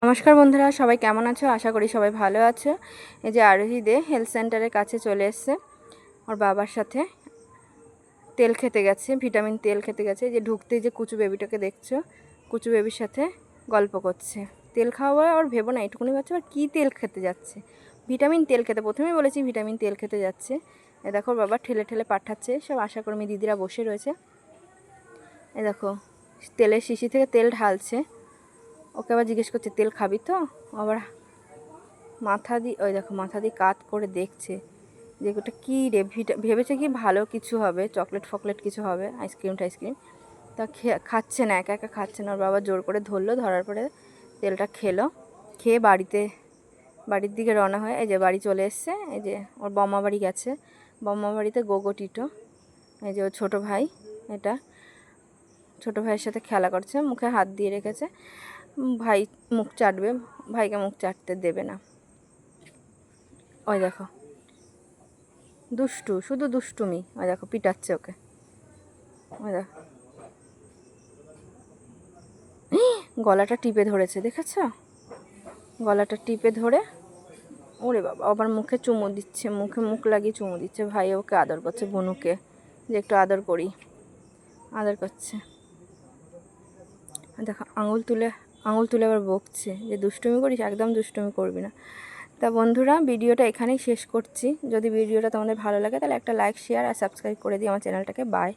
নমস্কার বন্ধুরা, সবাই কেমন আছো? আশা করি সবাই ভালো আছো। এই যে আরোহী দে হেলথ সেন্টারের কাছে চলে এসছে ওর বাবার সাথে। তেল খেতে গেছে, ভিটামিন তেল খেতে গেছে। যে ঢুকতেই যে কুচু বেবিটাকে দেখছো, কুচু বেবির সাথে গল্প করছে। তেল খাওয়া আর ভেবো না, এটুকুনি বাচ্চা আর কী তেল খেতে যাচ্ছে? ভিটামিন তেল খেতে, প্রথমেই বলেছি ভিটামিন তেল খেতে যাচ্ছে। এ দেখো বাবা ঠেলে ঠেলে পাঠাচ্ছে, সব আশাকর্মী দিদিরা বসে রয়েছে। এ দেখো তেলের শিশি থেকে তেল ঢালছে। ওকে আবার জিজ্ঞেস করছে তেল খাবি তো? আবার মাথা দিয়ে, ওই দেখো মাথা দিয়ে কাত করে দেখছে যে ওটা কী রে, ভেবেছে কি ভালো কিছু হবে, চকলেট ফকলেট কিছু হবে, আইসক্রিম টাইসক্রিম। তা খাচ্ছে না, একা একা খাচ্ছে না। ওর বাবা জোর করে ধরলো, ধরার পরে তেলটা খেলো। খেয়ে বাড়ির দিকে রওনা হয়ে এই যে বাড়ি চলে এসছে। এই যে ওর বম্মা বাড়ি গেছে, বম্মা বাড়িতে গোগো টিটো, এই যে ওর ছোটো ভাই, এটা ছোটো ভাইয়ের সাথে খেলা করছে, মুখে হাত দিয়ে রেখেছে। ভাই মুখ চাটবে, ভাইকে মুখ চাটতে দেবে না। ওই দেখো দুষ্টু, শুধু দুষ্টুমি। ওই দেখো পিটাচ্ছে ওকে। ওই দেখো গলাটা টিপে ধরেছে, দেখেছ? গলাটা টিপে ধরে, ওরে বাবা আবার মুখে চুমু দিচ্ছে, মুখে মুখ লাগিয়ে চুমু দিচ্ছে। ভাই ওকে আদর করছে, বনুকে, যে একটু আদর করি, আদর করছে। দেখো আঙুল তুলে আবার বকছে যে দুষ্টুমি করিস, একদম দুষ্টুমি করবি না। তা বন্ধুরা, ভিডিওটা এখানেই শেষ করছি। যদি ভিডিওটা তোমাদের ভালো লাগে তাহলে একটা লাইক, শেয়ার আর সাবস্ক্রাইব করে দিই আমার চ্যানেলটাকে। বাই।